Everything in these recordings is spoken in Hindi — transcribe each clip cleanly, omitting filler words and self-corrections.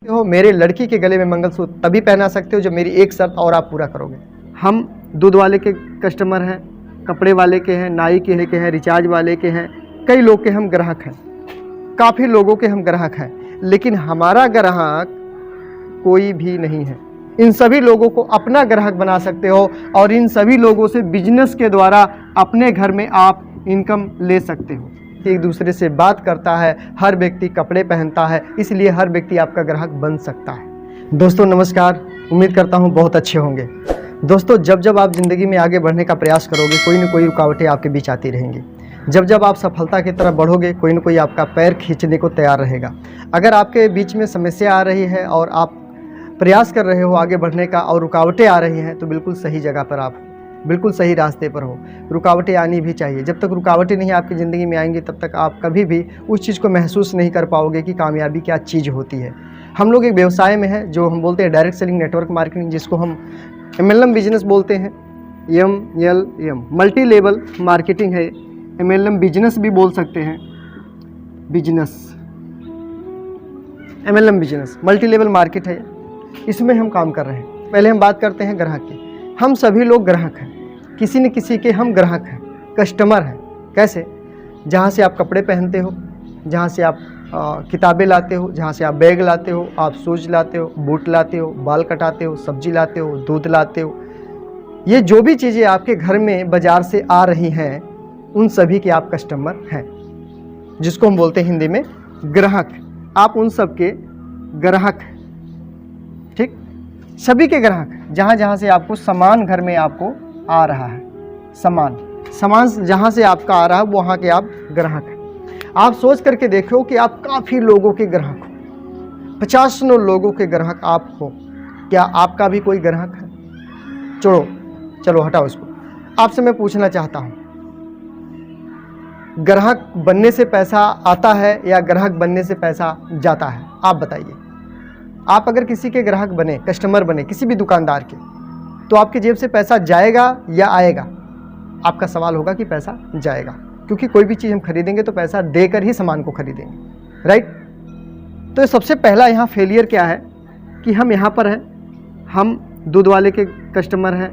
हो मेरे लड़की के गले में मंगलसूत्र तभी पहना सकते हो जब मेरी एक शर्त और आप पूरा करोगे। हम दूध वाले के कस्टमर हैं, कपड़े वाले के हैं, नाई के हैं, रिचार्ज वाले के हैं, कई लोग के हम ग्राहक हैं, काफ़ी लोगों के हम ग्राहक हैं, लेकिन हमारा ग्राहक कोई भी नहीं है। इन सभी लोगों को अपना ग्राहक बना सकते हो और इन सभी लोगों से बिजनेस के द्वारा अपने घर में आप इनकम ले सकते हो। एक दूसरे से बात करता है, हर व्यक्ति कपड़े पहनता है, इसलिए हर व्यक्ति आपका ग्राहक बन सकता है। दोस्तों नमस्कार, उम्मीद करता हूँ बहुत अच्छे होंगे। दोस्तों जब जब आप ज़िंदगी में आगे बढ़ने का प्रयास करोगे, कोई ना कोई रुकावटें आपके बीच आती रहेंगी। जब जब आप सफलता की तरफ बढ़ोगे, कोई ना कोई आपका पैर खींचने को तैयार रहेगा। अगर आपके बीच में समस्या आ रही है और आप प्रयास कर रहे हो आगे बढ़ने का और रुकावटें आ रही हैं, तो बिल्कुल सही जगह पर आप बिल्कुल सही रास्ते पर हो। रुकावटें आनी भी चाहिए। जब तक रुकावटें नहीं आपकी ज़िंदगी में आएंगी, तब तक आप कभी भी उस चीज़ को महसूस नहीं कर पाओगे कि कामयाबी क्या चीज़ होती है। हम लोग एक व्यवसाय में हैं जो हम बोलते हैं डायरेक्ट सेलिंग नेटवर्क मार्केटिंग, जिसको हम MLM बिजनेस बोलते हैं। MLM मल्टी लेवल मार्केटिंग है। MLM बिजनेस भी बोल सकते हैं। Business MLM business multi level market है, इसमें हम काम कर रहे हैं। पहले हम बात करते हैं ग्राहक की। हम सभी लोग ग्राहक हैं, किसी न किसी के हम ग्राहक हैं, कस्टमर हैं। कैसे? जहाँ से आप कपड़े पहनते हो, जहाँ से आप किताबें लाते हो, जहाँ से आप बैग लाते हो, आप शूज लाते हो, बूट लाते हो, बाल कटाते हो, सब्जी लाते हो, दूध लाते हो, ये जो भी चीज़ें आपके घर में बाज़ार से आ रही हैं, उन सभी के आप कस्टमर हैं, जिसको हम बोलते हैं हिंदी में ग्राहक। आप उन सब के ग्राहक, ठीक, सभी के ग्राहक। जहाँ जहाँ से आपको सामान घर में आपको आ रहा है, सामान जहाँ से आपका आ रहा है, वहाँ के आप ग्राहक हैं। आप सोच करके देखो कि आप काफ़ी लोगों के ग्राहक हो, 50 लोगों के ग्राहक आप हो। क्या आपका भी कोई ग्राहक है? चलो हटाओ इसको। आपसे मैं पूछना चाहता हूँ, ग्राहक बनने से पैसा आता है या ग्राहक बनने से पैसा जाता है? आप बताइए। आप अगर किसी के ग्राहक बने, कस्टमर बने किसी भी दुकानदार के, तो आपके जेब से पैसा जाएगा या आएगा? आपका सवाल होगा कि पैसा जाएगा, क्योंकि कोई भी चीज़ हम खरीदेंगे तो पैसा देकर ही सामान को खरीदेंगे, राइट? तो सबसे पहला यहाँ फेलियर क्या है कि हम यहाँ पर हैं, हम दूध वाले के कस्टमर हैं,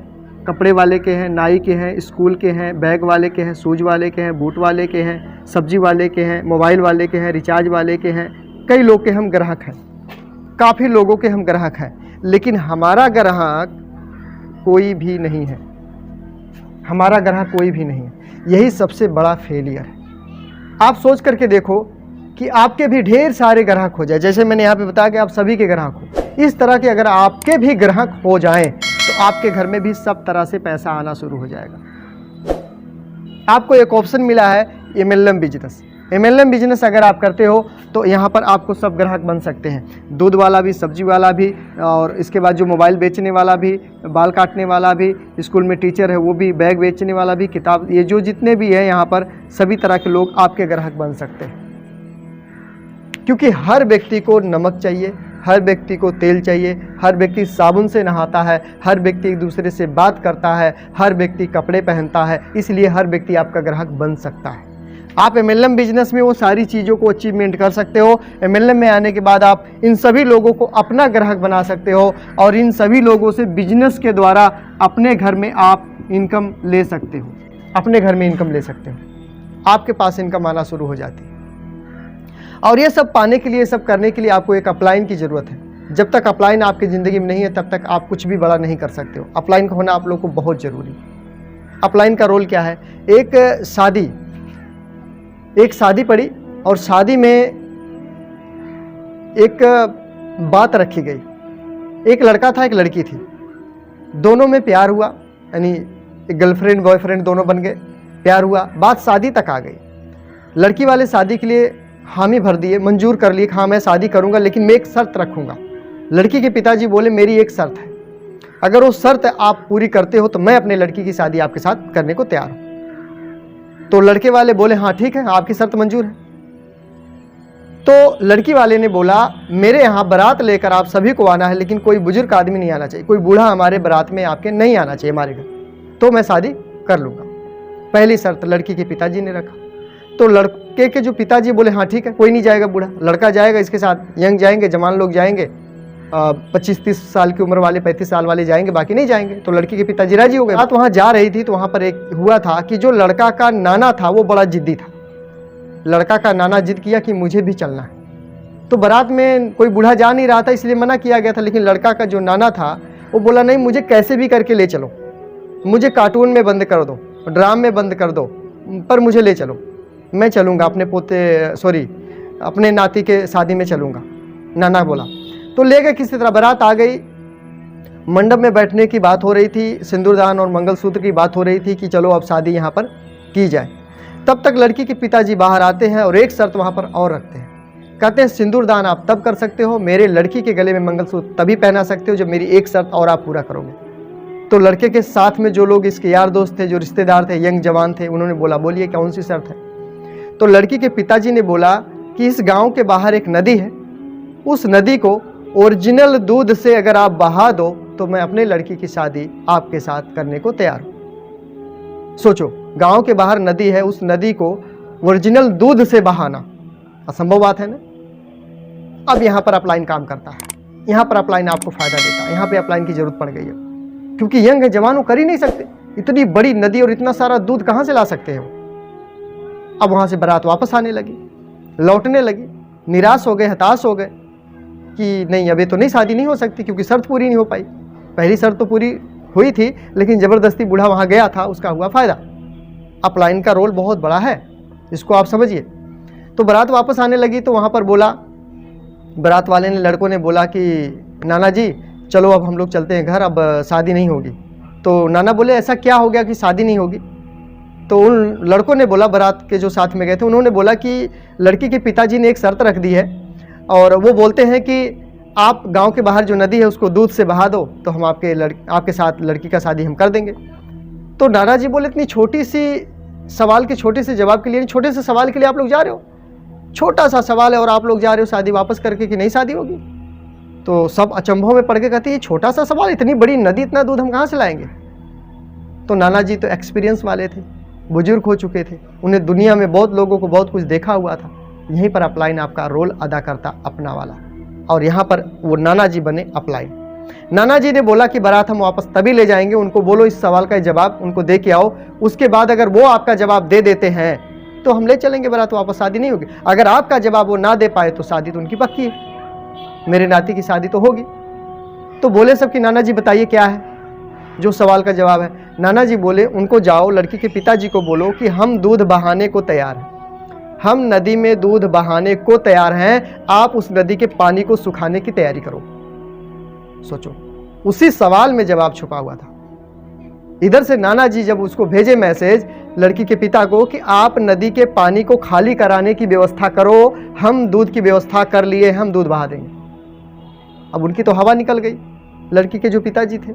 कपड़े वाले के हैं, नाई के हैं, स्कूल के हैं, बैग वाले के हैं, शूज वाले के हैं, बूट वाले के हैं, सब्जी वाले के हैं, मोबाइल वाले के हैं, रिचार्ज वाले के हैं, कई लोग के हम ग्राहक हैं, काफ़ी लोगों के हम ग्राहक हैं, लेकिन हमारा ग्राहक कोई भी नहीं है। हमारा ग्राहक कोई भी नहीं है। यही सबसे बड़ा फेलियर है। आप सोच करके देखो कि आपके भी ढेर सारे ग्राहक हो जाए, जैसे मैंने यहाँ पे बताया कि आप सभी के ग्राहक हो। इस तरह के अगर आपके भी ग्राहक हो जाएं, तो आपके घर में भी सब तरह से पैसा आना शुरू हो जाएगा। आपको एक ऑप्शन मिला है MLM बिजनेस। MLM बिजनेस अगर आप करते हो तो यहाँ पर आपको सब ग्राहक बन सकते हैं। दूध वाला भी, सब्जी वाला भी, और इसके बाद जो मोबाइल बेचने वाला भी, बाल काटने वाला भी, स्कूल में टीचर है वो भी, बैग बेचने वाला भी, किताब, ये जो जितने भी हैं यहाँ पर सभी तरह के लोग आपके ग्राहक बन सकते हैं। क्योंकि हर व्यक्ति को नमक चाहिए, हर व्यक्ति को तेल चाहिए, हर व्यक्ति साबुन से नहाता है, हर व्यक्ति एक दूसरे से बात करता है, हर व्यक्ति कपड़े पहनता है, इसलिए हर व्यक्ति आपका ग्राहक बन सकता है। आप MLM बिजनेस में वो सारी चीज़ों को अचीवमेंट कर सकते हो। MLM में आने के बाद आप इन सभी लोगों को अपना ग्राहक बना सकते हो और इन सभी लोगों से बिजनेस के द्वारा अपने घर में आप इनकम ले सकते हो, अपने घर में इनकम ले सकते हो। आपके पास इनकम आना शुरू हो जाती है। और ये सब पाने के लिए, सब करने के लिए आपको एक अपलाइन की ज़रूरत है। जब तक अपलाइन आपकी ज़िंदगी में नहीं है, तब तक आप कुछ भी बड़ा नहीं कर सकते हो। अपलाइन का होना आप लोग को बहुत ज़रूरी है। अपलाइन का रोल क्या है? एक शादी पड़ी और शादी में एक बात रखी गई। एक लड़का था, एक लड़की थी, दोनों में प्यार हुआ, यानी गर्लफ्रेंड बॉयफ्रेंड दोनों बन गए, प्यार हुआ, बात शादी तक आ गई। लड़की वाले शादी के लिए हामी भर दिए, मंजूर कर लिए कि हाँ मैं शादी करूंगा, लेकिन मैं एक शर्त रखूंगा। लड़की के पिताजी बोले मेरी एक शर्त है, अगर वो शर्त आप पूरी करते हो तो मैं अपने लड़की की शादी आपके साथ करने को तैयार हूँ। तो लड़के वाले बोले हाँ ठीक है, आपकी शर्त मंजूर है। तो लड़की वाले ने बोला मेरे यहाँ बारात लेकर आप सभी को आना है, लेकिन कोई बुजुर्ग आदमी नहीं आना चाहिए, कोई बूढ़ा हमारे बारात में आपके नहीं आना चाहिए हमारे घर, तो मैं शादी कर लूँगा। पहली शर्त लड़की के पिताजी ने रखा। तो लड़के लड़के के जो पिताजी बोले हाँ ठीक है, कोई नहीं जाएगा बूढ़ा, लड़का जाएगा इसके साथ, यंग जाएंगे, जवान लोग जाएंगे, 25-30 साल की उम्र वाले, 35 साल वाले जाएंगे, बाकी नहीं जाएंगे। तो लड़की के पिताजी राजी हो गए। बात वहाँ जा रही थी तो वहाँ पर एक हुआ था कि जो लड़का का नाना था वो बड़ा जिद्दी था। लड़का का नाना जिद किया कि मुझे भी चलना है। तो बारात में कोई बूढ़ा जा नहीं रहा था इसलिए मना किया गया था, लेकिन लड़का का जो नाना था वो बोला नहीं, मुझे कैसे भी करके ले चलो, मुझे कार्टून में बंद कर दो, ड्राम में बंद कर दो, पर मुझे ले चलो, मैं चलूँगा अपने नाती के शादी में चलूँगा। नाना बोला तो ले गए। किसी तरह बारात आ गई, मंडप में बैठने की बात हो रही थी, सिंदूरदान और मंगलसूत्र की बात हो रही थी कि चलो अब शादी यहाँ पर की जाए। तब तक लड़की के पिताजी बाहर आते हैं और एक शर्त वहाँ पर और रखते हैं। कहते हैं सिंदूरदान आप तब कर सकते हो, मेरे लड़की के गले में मंगलसूत्र तभी पहना सकते हो जब मेरी एक शर्त और आप पूरा करोगे। तो लड़के के साथ में जो लोग इसके यार दोस्त थे, जो रिश्तेदार थे, यंग जवान थे, उन्होंने बोला बोलिए कौन सी शर्त है। तो लड़की के पिताजी ने बोला कि इस गांव के बाहर एक नदी है, उस नदी को ओरिजिनल दूध से अगर आप बहा दो तो मैं अपने लड़की की शादी आपके साथ करने को तैयार हूं। सोचो, गांव के बाहर नदी है, उस नदी को ओरिजिनल दूध से बहाना असंभव बात है ना। अब यहां पर अपलाइन काम करता है, यहां पर अपलाइन आपको फायदा देता है, यहां पे अपलाइन की जरूरत पड़ गई है, क्योंकि यंग है, जवान हो, कर ही नहीं सकते। इतनी बड़ी नदी और इतना सारा दूध कहां से ला सकते हो। अब वहां से बारात वापस आने लगी, लौटने लगी, निराश हो गए, हताश हो गए कि नहीं, अभी तो नहीं, शादी नहीं हो सकती, क्योंकि शर्त पूरी नहीं हो पाई। पहली शर्त तो पूरी हुई थी, लेकिन जबरदस्ती बूढ़ा वहां गया था, उसका हुआ फायदा। अपलाइन का रोल बहुत बड़ा है, इसको आप समझिए। तो बारात वापस आने लगी तो वहां पर बोला, बारात वाले ने, लड़कों ने बोला कि नाना जी चलो अब हम लोग चलते हैं घर, अब शादी नहीं होगी। तो नाना बोले ऐसा क्या हो गया कि शादी नहीं होगी। तो उन लड़कों ने बोला, बारात के जो साथ में गए थे, उन्होंने बोला कि लड़की के पिताजी ने एक शर्त रख दी है और वो बोलते हैं कि आप गांव के बाहर जो नदी है उसको दूध से बहा दो तो हम आपके साथ लड़की का शादी हम कर देंगे। तो नाना जी बोले इतनी छोटी सी सवाल के छोटे से जवाब के लिए, छोटे से सवाल के लिए आप लोग जा रहे हो, छोटा सा सवाल है और आप लोग जा रहे हो शादी वापस करके कि नहीं शादी होगी। तो सब अचंभों में पड़ के कहते हैं छोटा सा सवाल, इतनी बड़ी नदी, इतना दूध हम कहाँ से लाएंगे। तो नाना जी तो एक्सपीरियंस वाले थे, बुजुर्ग हो चुके थे, उन्हें दुनिया में बहुत लोगों को बहुत कुछ देखा हुआ था। यहीं पर अपलाइन आपका रोल अदा करता अपना वाला, और यहाँ पर वो नाना जी बने अपलाइन। नाना जी ने बोला कि बारात हम वापस तभी ले जाएंगे, उनको बोलो इस सवाल का जवाब उनको दे के आओ, उसके बाद अगर वो आपका जवाब दे देते हैं तो हम ले चलेंगे बारात वापस, शादी नहीं होगी। अगर आपका जवाब वो ना दे पाए तो शादी तो उनकी पक्की है, मेरे नाती की शादी तो होगी। तो बोले सब कि नाना जी बताइए क्या है जो सवाल का जवाब है। नाना जी बोले उनको जाओ, लड़की के पिताजी को बोलो कि हम दूध बहाने को तैयार हैं, हम नदी में दूध बहाने को तैयार हैं, आप उस नदी के पानी को सुखाने की तैयारी करो। सोचो, उसी सवाल में जवाब छुपा हुआ था। इधर से नाना जी जब उसको भेजे मैसेज लड़की के पिता को कि आप नदी के पानी को खाली कराने की व्यवस्था करो, हम दूध की व्यवस्था कर लिए, हम दूध बहा देंगे। अब उनकी तो हवा निकल गई, लड़की के जो पिताजी थे।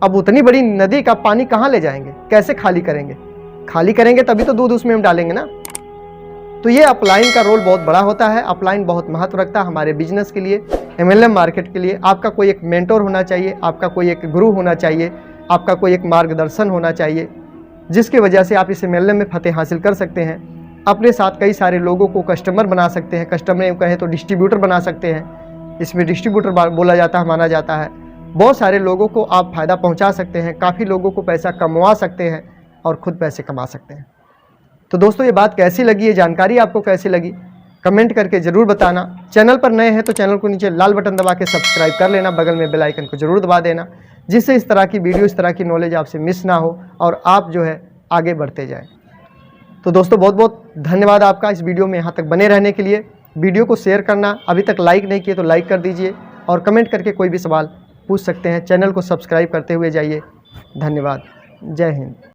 अब उतनी बड़ी नदी का पानी कहाँ ले जाएंगे, कैसे खाली करेंगे? खाली करेंगे तभी तो दूध उसमें हम डालेंगे ना। तो ये अपलाइन का रोल बहुत बड़ा होता है, अपलाइन बहुत महत्व रखता है हमारे बिजनेस के लिए, MLM मार्केट के लिए। आपका कोई एक मेंटोर होना चाहिए, आपका कोई एक गुरु होना चाहिए, आपका कोई एक मार्गदर्शन होना चाहिए, जिसकी वजह से आप इस MLM में फतेह हासिल कर सकते हैं। अपने साथ कई सारे लोगों को कस्टमर बना सकते हैं, कस्टमर कहें तो डिस्ट्रीब्यूटर बना सकते हैं, इसमें डिस्ट्रीब्यूटर बोला जाता है, माना जाता है। बहुत सारे लोगों को आप फ़ायदा पहुंचा सकते हैं, काफ़ी लोगों को पैसा कमवा सकते हैं और ख़ुद पैसे कमा सकते हैं। तो दोस्तों ये बात कैसी लगी, ये जानकारी आपको कैसी लगी, कमेंट करके ज़रूर बताना। चैनल पर नए हैं तो चैनल को नीचे लाल बटन दबा के सब्सक्राइब कर लेना, बगल में बेल आइकन को ज़रूर दबा देना, जिससे इस तरह की वीडियो, इस तरह की नॉलेज आपसे मिस ना हो और आप जो है आगे बढ़ते जाएं। तो दोस्तों बहुत बहुत धन्यवाद आपका इस वीडियो में यहाँ तक बने रहने के लिए। वीडियो को शेयर करना, अभी तक लाइक नहीं किए तो लाइक कर दीजिए और कमेंट करके कोई भी सवाल पूछ सकते हैं। चैनल को सब्सक्राइब करते हुए जाइए। धन्यवाद। जय हिंद।